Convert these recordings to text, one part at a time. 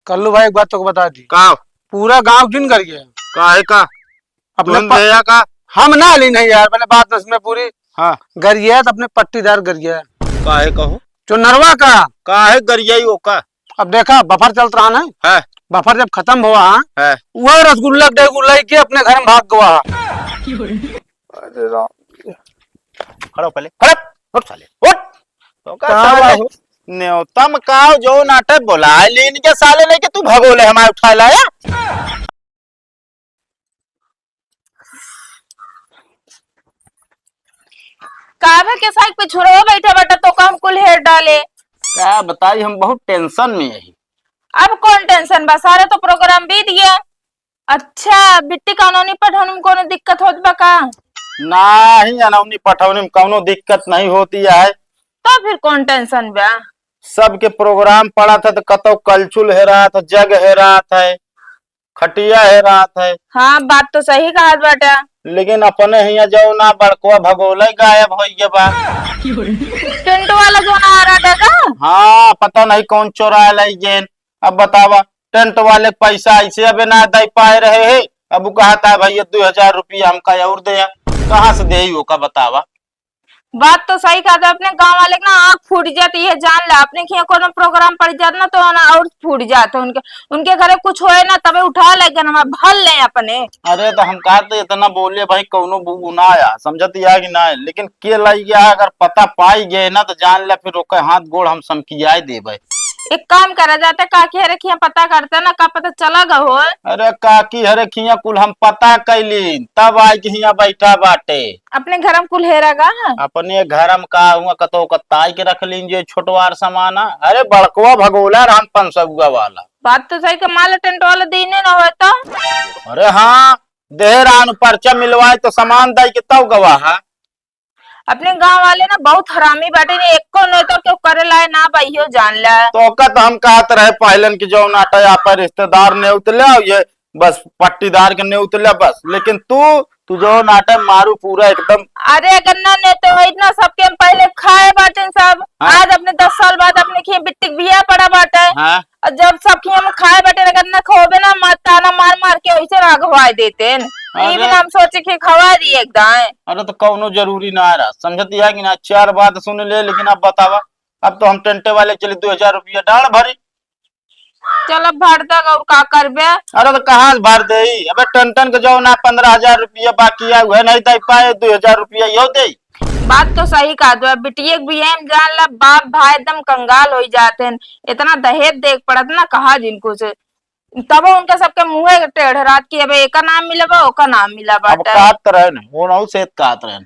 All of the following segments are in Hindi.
कल्लू भाई एक बात तो बता दी, का पूरा गांव गिन कर गया काहे का अपने तुम गया का। हम ना ली नहीं यार, मैंने बात उसमें पूरी हाँ गरिया है तो अपने पट्टीदार गरिया है काहे कहो जो नरवा का। काहे गरियाई ओका अब देखा बफर चल रहा ना, है बफर जब खत्म हुआ है वह रसगुल्ला डेगुल्ला के अपने घर में भाग गवा। अरे राम खड़ो पहले खड़ उठ साले उठ तो का कहाँ साले बाबू? न्योतम का जो नाटक बोला है लीन के साले लेके तू भगोले हमारे उठा लाया। काहे के साइड पे छुड़वा बैठा बैठा तो काम कुल हेर डाले। क्या बताई हम बहुत टेंशन में यही। अब कौन टेंशन बा, सारे तो प्रोग्राम बीत गया। अच्छा बिट्टी कानूनी पढ़ने में कोनो दिक्कत होत बा का? नहीं अनौनी पठौनी में कौनो दिक्कत नहीं होती है। तो फिर कौन टेंशन बा? सबके प्रोग्राम पड़ा था तो कतो कलचुल है रहा था, जग है रहा था, खटिया है रहा था, हाँ बात तो सही कहा बेटा। लेकिन अपने हिया जो ना बड़कुआ भगोले गायब हो गया बा। टेंट वाला जो ना आ रहा था का? हाँ पता नहीं कौन चोरा लाई जेन। अब बतावा टेंट वाले पैसा ऐसे अबे ना दे पाए रहे है। अब वो कहता है भैया 2000 रुपया हमका और दे, कहाँ से दे का बतावा। बात तो सही कहा था। अपने गांव वाले ना आँख फूट जाती है, जान ला। अपने खिया कोनो प्रोग्राम पड़ जाता ना तो ना और फूट जाते उनके उनके घरे कुछ होए ना तबे उठा लेके ना भल ले अपने। अरे तो हम कहते इतना बोले भाई कौनो गुना आया समझती है कि ना, लेकिन के लाई गया अगर पता पाई गए ना तो जान ले फिर ओके हाथ गोड़ हम समकियाए देबे। एक काम करा जाता काकी हरे खिया पता करता ना का पता चला गा हो। अरे काकी हरे खिया कुल हम पता कैली तब आज हिया बैठा बाटे। अपने घर में कुल हेरा गा? अपने घर में का हुआ कतो कत्ताई के रख लीजिए छोटवार समाना। अरे बड़कुआ भगोला राम 500 वाला। बात तो सही कमाल टेंट वाला दीने ना होता। अरे हाँ देहरान पर्चा मिलवाए तो सामान दाई के तब गवाह। अपने गांव वाले ना बहुत हरामी बाटे ने, एक को नहीं तो क्यों करे लाए ना भाइयों जान ला। तो तो हम कहते रहे पहलन की जो नाटा यहाँ पर रिश्तेदार ने उतले ये बस पट्टीदार के ने उतले बस, लेकिन तू जो नाटक मारू पूरा एकदम। अरे गन्ना ने तो इतना सबके हम पहले खाए बाटे सब। हाँ? आज अपने 10 साल बाद अपने खिए बिट्टी बिया पड़ा बाटे। हाँ? और जब सब खिए हम खाए बाटे ना गन्ना खोबे ना ताना मार मार के वैसे राघवाई देते ये भी हम सोचे कि खवा दिए एकदम। अरे तो कौनो जरूरी ना आ रहा समझती है कि ना, 4 बात सुन ले। लेकिन अब बतावा अब तो हम टेंटे वाले चले 2000 रुपया डाल भरी। चलो भर तक और का करबे। अरे तो कहाँ भर दे अबे टन के जो ना 15,000 रुपया बाकी है वह नहीं दे पाए 2000 रुपया यो दे। बात तो सही कहा दो बिटिया भी है जान ला। बाप भाई एकदम कंगाल हो जाते हैं। इतना दहेज देख पड़त ना कहा जिनको से तब उनके सबके मुंह टेढ़ रात की अब एक नाम मिला बा ओका नाम मिला अब बाटा। कहत रहे न वो ना सेत कहत रहे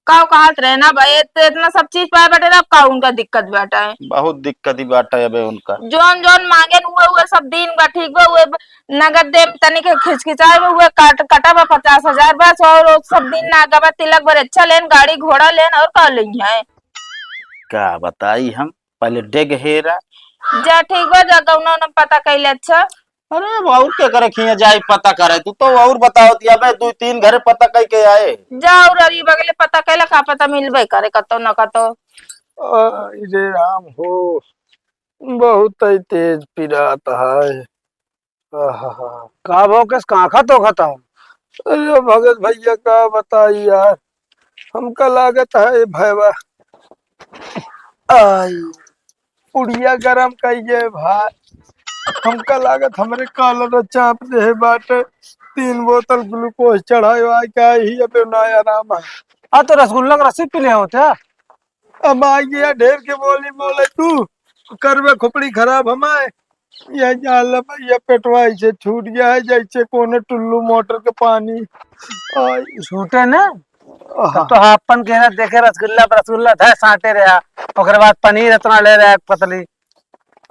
का कहत रहे ना भाई इतना सब चीज पाए बैठे अब का उनका दिक्कत बैठा है। बहुत दिक्कत ही बाटा है अबे उनका। जोन जोन मांगे हुए सब दिन बा ठीक बा हुए नगद दे तनिक खिचखिचाए हुए कटा बा 50,000 बस। और सब दिन ना गबा तिलक भर अच्छा लेन गाड़ी घोड़ा लेन और का लें है। क्या बताई हम पहले डेग हेरा। जा ठीक बा जा गौना न पता कैले अच्छा। अरे और क्या करे खिया जाई पता करे तू तो और बताओ दिया बे 2-3 घर पता कई के आए। जा और अरी बगले पता कैला का पता मिलबे करे कतो न कतो। अरे राम हो बहुत ही तेज पिराता है। का भो किस काखा तो खाता हूँ। अरे भगत भैया का बताई यार, हमका लागत है भैया आई उड़िया गरम कहिए भाई। हमका लागत हमरे कालर चाप दे बाटे 3 बोतल ग्लूकोज चढ़ायो आ क्या ही अबे नया नाम है। आ तो रसगुल्ला का रसी पीले होते। अब आ गया ढेर के बोली बोले तू करवे खोपड़ी खराब हमारे ये जाल भैया पेटवा ऐसे छूट गया है जैसे कोने टुल्लू मोटर के पानी छूटे ना। तो अपन कह रहा देखे रसगुल्ला था साटे रहा ओकरे बाद पनीर इतना ले रहा है पतली।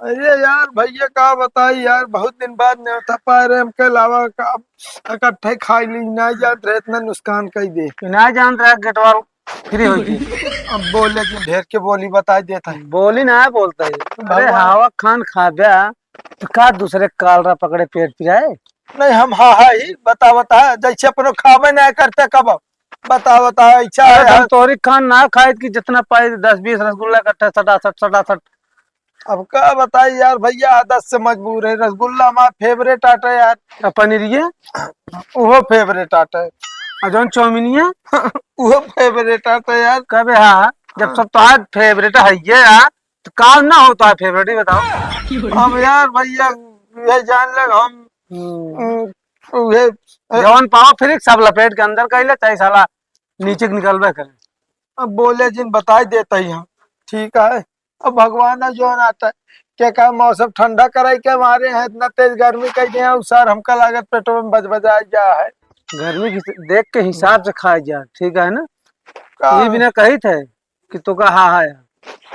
अरे यार भैया का बताई यार बहुत दिन बाद न्योता पा रहे हमके अलावा इकट्ठे खाई ली ना जान रहे इतना नुकसान कई दे ना जान रहा गेटवा फ्री होगी। अब बोले कि ढेर के बोली बताई देता है बोली ना बोलता है। अरे हवा खान खा गया तो का दूसरे कालरा पकड़े पेट पिराए नहीं हम हाँ ही बता जैसे अपनो खावे ना करते कब बता इच्छा है तोरी खान ना खाए कि जितना पाए 10-20 रसगुल्ला इकट्ठे 67 अब क्या बताई यार भैया, आदत से मजबूर है। रसगुल्ला हमारा फेवरेट आटा है यार। अब पनीरिये वो फेवरेट आटा है। और जौन चौमिनिये वो फेवरेट आटा है यार। कबे हाँ जब सब तो आज फेवरेट है ये यार तो काम ना हो तो है फेवरेट ही बताओ। हम यार भैया ये जान लग हम ये जौन पाओ फिर सब लपेट के अंदर कर ले चाहे साला नीचे निकलबे करे। अब बोले जिन बता ही देता ही हम। ठीक है, अब भगवान है जो आता है क्या क्या मौसम ठंडा कराई के मारे हैं, इतना तेज गर्मी कह दिया सर, हमका लागत पेट्रोल में बजा गया है। गर्मी की देख के हिसाब से खाए जा ठीक है ना। का- ये बिना कही थे कि तो का हाँ यार।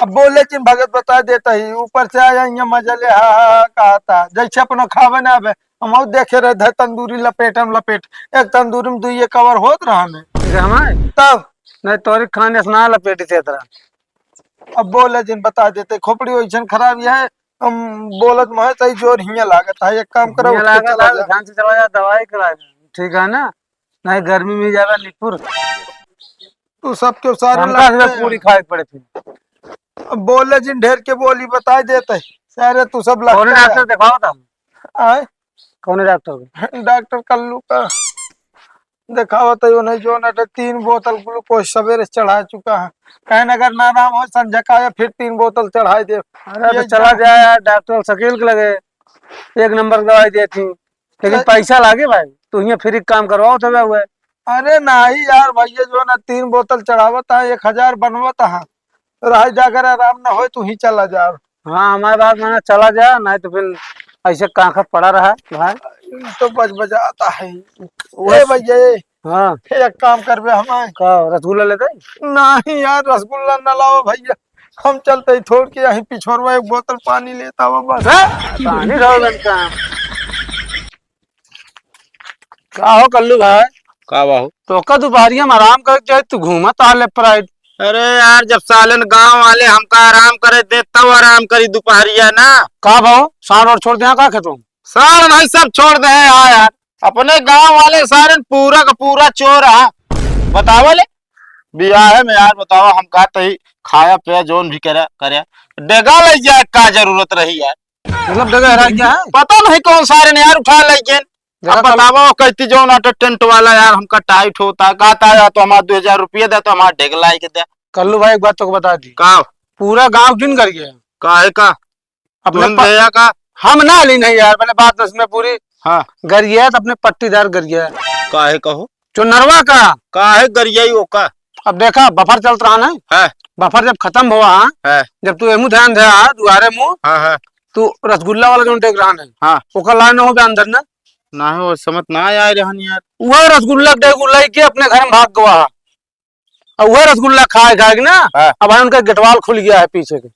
अब बोले जिन भगत बता देता ही, ऊपर से आया यहाँ मजा ले हा कहा था जैसे अपना खावे ना अब हम और देखे रहे थे तंदूरी लपेट हम लपेट, एक तंदूरी में दुई कवर होत रहा हमें ठीक है हमारे तब। नहीं तोरी खाने से ना लपेटी थे तरह। अब बोले जिन बता देते खोपड़ी वैसन खराब ये है, हम बोलत में सही जोर हिया लागत है। एक काम करो ये उठ के लागत चला है जा। ध्यान से चला जा दवाई करा ठीक है ना। नहीं गर्मी में ज्यादा निपुर तू सबके सारे हमका लगते से पूरी हैं। खाए पड़े थे। अब बोले जिन ढेर के बोली बता देते सारे तू सब कौन लगता डॉक्टर दिखाओ था है। कौन डॉक्टर को डॉक्टर कल्लू का दिखावा तो नहीं जो ना 3 बोतल ग्लूकोज सवेरे चढ़ा चुका है। कहीं अगर ना आराम हो संजय का या फिर 3 बोतल चढ़ाई दे। अरे तो ये चला जाए यार डॉक्टर शकील के लगे 1 नंबर दवाई दी थी लेकिन पैसा लागे भाई तो यहाँ फ्री काम करवाओ तब हुए। अरे नहीं यार भैया जो ना 3 बोतल चढ़ावता है 1000 बनवाता है, रह जाकर आराम ना हो तू ही चला जा। हाँ हमारे बात माना चला जा नहीं तो फिर ऐसे कांखत पड़ा रहा भाई। तो बजाता है ए भैया ये। हाँ एक काम करबे हमारे का रसगुल्ला लेते नहीं यार रसगुल्ला न लाओ भैया, हम चलते ही थोड़ के यहीं पिछोरवा 1 बोतल पानी लेता हुआ बस। पानी रहो का क्या हो कल्लू भाई का बाहू? तो का दोपहरिया में आराम कर जाए तू घूमा तो लेफ्ट राइट। अरे यार जब सालन गांव वाले हमका आराम करे दे तब आराम करी दोपहरिया ना। का भाव सांड और छोड़ दिया का खेतों साल भाई सब छोड़ दे हाँ यार, अपने गांव वाले सारे पूरा का पूरा चोर है। बताओ ले बियाह है में यार बताओ हम कहते ही खाया पिया जोन भी करे डेगा ले जाए का जरूरत रही यार। मतलब जगह रह गया है पता नहीं कौन सारे ने यार उठा ले। अब बताओ कहती जो ना टेंट वाला यार हमका टाइट होता कहता है तो हमारा 2000 रुपया दे तो हमारा डेग लाई के दे। कल्लू भाई एक बात तो बता दी का पूरा गांव गिन कर गया काहे का अपने तुम दया का हम ना ली नहीं यार मैंने बात उसमें पूरी हाँ गरिया तो अपने पट्टीदार गरिया काहे कहो जो नरवा का काहे गरियाई ओका अब देखा बफर चलत रहा ना है बफर जब खत्म हुआ है जब तू एमू ध्यान दे दुआरे मुंह हाँ है तू रसगुल्ला वाला जो देख रहा है हाँ ओकर लाइन हो बे अंदर ना ना हो समझ ना आया रहन यार। वह रसगुल्ला डेगुल्ला के अपने घर में भाग गवा और वह रसगुल्ला खाए खाएगी ना हाँ। अब भाई उनका गेटवाल खुल गया है पीछे के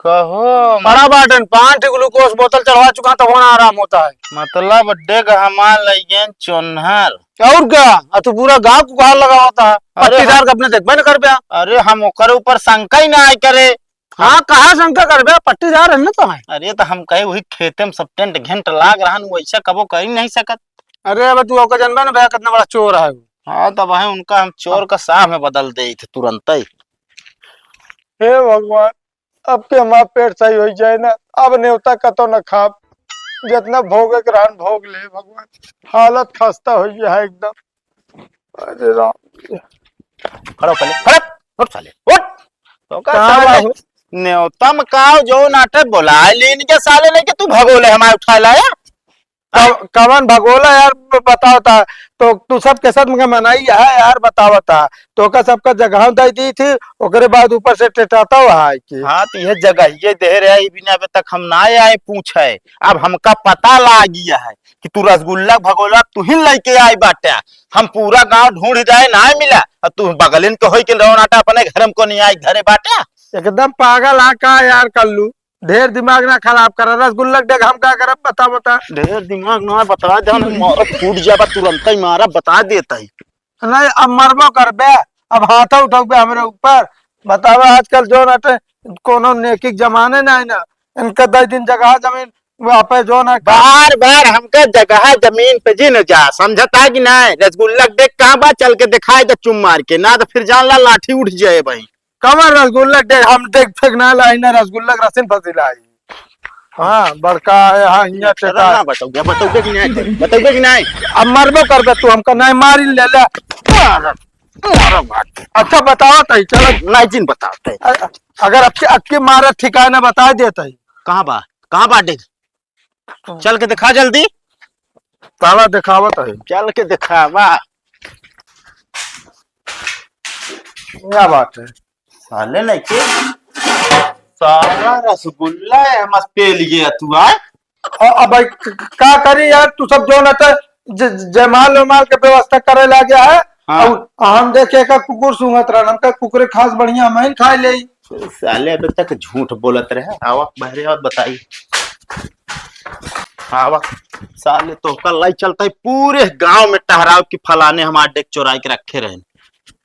कहो बड़ा बाटन 5 ग्लूकोज बोतल चढ़वा चुका तो होना आराम होता है। मतलब डेग हमार लगे चोनहर। और क्या तू पूरा गांव को कहा लगा होता है अरे पट्टीदार का अपने देखबे न कर बे। अरे हम ओकर ऊपर शंका ही ना आय करे। हाँ कहा शंका कर बे पट्टीदार है ना तो है। अरे तो हम कहे वही खेते में सब टेंट घंट लाग रहा वैसा कबो कर ही नहीं सकत। अरे अब तू ओका जानबे ना भैया कितना बड़ा चोर है वो। हाँ तब है उनका हम चोर का साह में बदल दे थे तुरंत ही। हे भगवान अब के हमारा पेट सही हो जाए ना, अब न्योता कतो न खाब, जितना भोगे के रहन भोग ले भगवान। हालत खस्ता हो गया है एकदम। अरे राम खड़ो पहले खड़ो उठ साले उठ तो का कहाँ साले बाबू? न्योता में का जो नाटक बोला लेने के साले लेके तू भगोले हमारे उठा लाया। कवन भगोला यार बताओ था तो तू सब के साथ मुझे मनाई है यार बताओ था तो का सबका जगह दे दी थी ओकरे बाद ऊपर से टेटाता हुआ है कि हाँ तो यह जगह ये दे रहे बिना अभी तक हम ना आए पूछे। अब हमका पता ला गया है कि तू रसगुल्ला भगोला तू ही लेके आई बाटे। हम पूरा गांव ढूंढ जाए ना मिला और तू बगलिन के हो के रौनाटा अपने घर में को नहीं आई घरे बाटे। एकदम पागल है का यार कल्लू, ढेर दिमाग ना खराब कर। रसगुल्ला देख हम क्या करब बता बता। ढेर दिमाग ना बता दे मारा फूट जाबा तुरंत ही मारा बता देता ही। नहीं अब मरबो करबे, अब हाथ उठाओगे हमारे ऊपर बतावा। आजकल जो ना कोनो नेकी जमाने ना है ना, इनका 10 दिन जगह जमीन वहाँ पे जो ना बार बार हमका जगह जमीन पे जी न जा समझता कि नहीं। रसगुल्ला देख कहाँ बात चल के दिखाए तो चुम मार के ना तो फिर जान ला लाठी उठ जाए भाई। कमर रसगुल्ला देख हम देख फेंकना लाई ना रसगुल्ला रसिन फसिलाई हाँ बड़का है, हाँ हिया टेका है। ना बताओगे कि नहीं, बताओगे कि नहीं? अब मरबो कर दे तू हमका, नहीं मारी ले ले। मारो बात। अच्छा बताओ तई चल, नहीं जिन बताते। अगर अक्की अक्की मारे ठिकाना बता देता ही। कहाँ बा डेग? चल के दिखा जल्दी। ताला दिखावत है, चल के दिखा बा। क्या बात है। साले नहीं के सारा रसगुल्ला है मस्त पे लिए तू आए। अब भाई क्या करी यार, तू सब जो न तो जयमाल उमाल के व्यवस्था करे ला गया है। हाँ। और हम देखे का कुकुर सूंघत रहा, हमका कुकुरे खास बढ़िया मैं खाए ले। साले अभी तक झूठ बोलत रहे। आवा बहरे और बताई। आवा साले तो कल लाई चलता है पूरे गांव में टहराव की फलाने हमारे डेक चुराई के रखे रहे।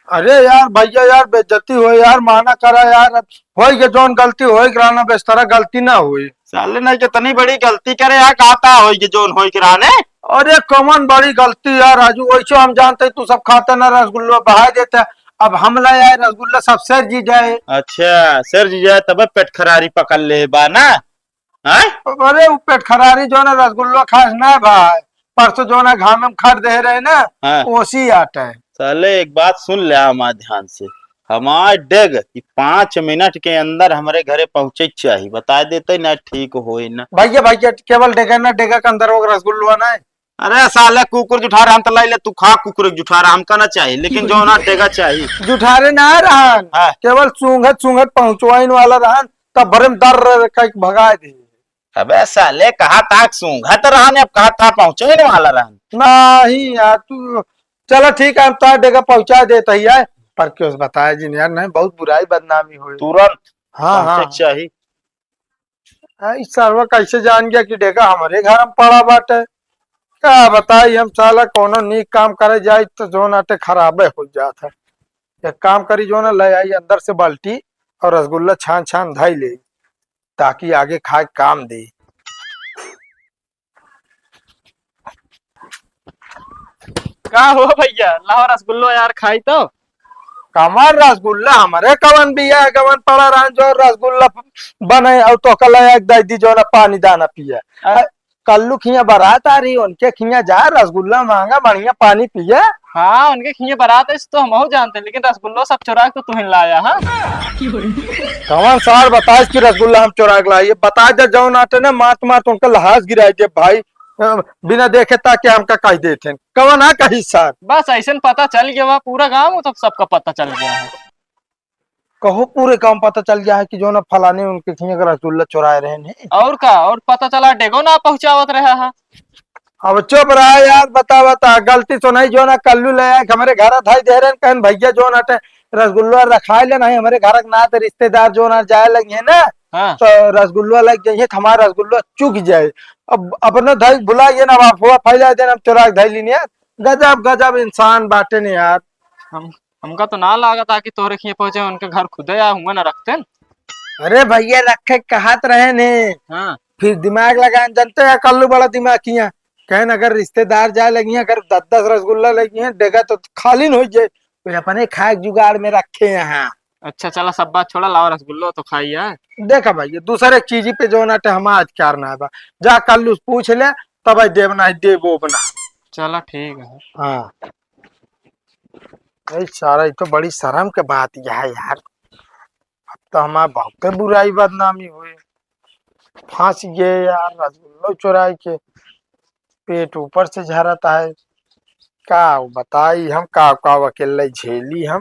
अरे यार भैया यार बेइज्जती हो यार, माना करा यार, हो के जोन गलती हो कराना बेस्तरा गलती ना हुई। साले नहीं कितनी बड़ी गलती करे यार, कहता हो कि जोन हो कराने। अरे कौन बड़ी गलती यार राजू, वैसे हम जानते तू सब खाता ना रसगुल्ला बहा देता। अब हमला यार रसगुल्ला सब सर जी जाए। अच्छा सर जी जाए तब पेट खरारी पकड़ ले बा ना। हाँ? अरे वो पेट खरारी जो ना रसगुल्ला खास ना भाई, परसों जो ना घाम में खड़ दे रहे ना, हाँ। ओसी आटा है। साले एक बात सुन ले हमारे ध्यान से, हमारे डेग कि 5 मिनट के अंदर हमारे घरे पहुंचे चाहिए, बता देते ना ठीक हो ना। भैया भैया केवल डेगा ना, डेगा के अंदर वो रसगुल्ला ना है। अरे साले कुकुर जुठार हम तो लाई ले, तू खा कुकुर जुठार हमका ना चाहिए, लेकिन जो ना डेगा चाहिए। जुठारे ना रहन, हाँ। केवल सूंघत सूंघत पहुंचवाइन वाला रहन, तब भरम दर कई भगा दे। अबे साले कहा ताक सूंघत रहने, अब कहा था पहुंचे वाला रहन। नहीं यार तू, चलो ठीक है हम तो डेगा पहुंचा देता ही है, पर क्यों बताया जी यार, नहीं बहुत बुराई बदनामी हुई। तुरंत हाँ हाँ पहुंचे चाहिए। इस सर्व कैसे जान गया कि डेगा हमारे घर में पड़ा बाटे। क्या बताई हम, साला कोनो नीक काम करे जाए तो जो नाटे खराबे हो जाता है। एक काम करी जो ना, ले आई अंदर से बाल्टी और रसगुल्ला छान छान धाई ले, ताकि आगे खाए काम दे। का हो भैया, लाओ रसगुल्लो यार खाई तो। कमर रसगुल्ला हमारे कवन भी है, कवन पड़ा रहा जो रसगुल्ला बने और तो कल एक दी जो ना पानी दाना पिया। कल्लू खिया बारात आ रही, उनके खिया जा रसगुल्ला मांगा बढ़िया पानी पिया। हाँ उनके खिए बारात है तो हम जानते हैं, लेकिन रसगुल्लो सब चुरा के तो तुहिन लाया। हाँ कवन सार बताए कि रसगुल्ला हम चुरा के लाइए, बता दे जो नाटे ना मात मात उनका लहाज गिराए के भाई, बिना देखे ताकि हमका कह देते कवन है कही सार। बस ऐसे पता चल गया वह पूरा गांव तो सबका पता चल गया है। कहो पूरे काम पता चल गया है कि जो ना फलाने उनके खिया का रसगुल्ला चुराए रहे ने। और का और पता चला डेगो ना पहुंचावत रहा है। अब चुप रहा यार, बता बता गलती तो नहीं, जो ना कल्लू ले आए हमारे घर धाई दे रहे कहन भैया जो ना रसगुल्ला रखाए ले नहीं हमारे घर ना, तो रिश्तेदार जो ना जाए लगे ना। हाँ। तो रसगुल्ला लग जाइए, हमारा रसगुल्ला चुक जाए। अब अपने धाई बुलाइए ना, अफवाह फैला देना चुरा धाई लीनी यार। गजब गजब इंसान बाटे ने यार। हमका तो ना लगा था कि तोरे खिए पहुंचे, उनके घर खुदे या हुआ ना रखते। अरे भैया रखे कहत रहे ने, हाँ फिर दिमाग लगाए, जानते हैं कल्लू बड़ा दिमाग किया कहन अगर रिश्तेदार जाए लगी हैं, अगर 10-10 रसगुल्ला लगी हैं डेगा तो खाली न हो जाए, फिर अपने खाए जुगाड़ में रखे यहाँ। अच्छा चला सब बात छोड़ा, लाओ रसगुल्लो तो खाइए। देखा भाई दूसरे चीज पे जो नाटे हम आज करना है, जा कल पूछ ले तब देवना देवो बना। चला ठीक है। हाँ सारा ये तो बड़ी शर्म के बात यह है यार, अब तो हमारा बहुत बुराई बदनामी हुई, फांस गए यार रसगुल्लो चुराई के, पेट ऊपर से झरता है। का बताई हम का अकेले झेली हम।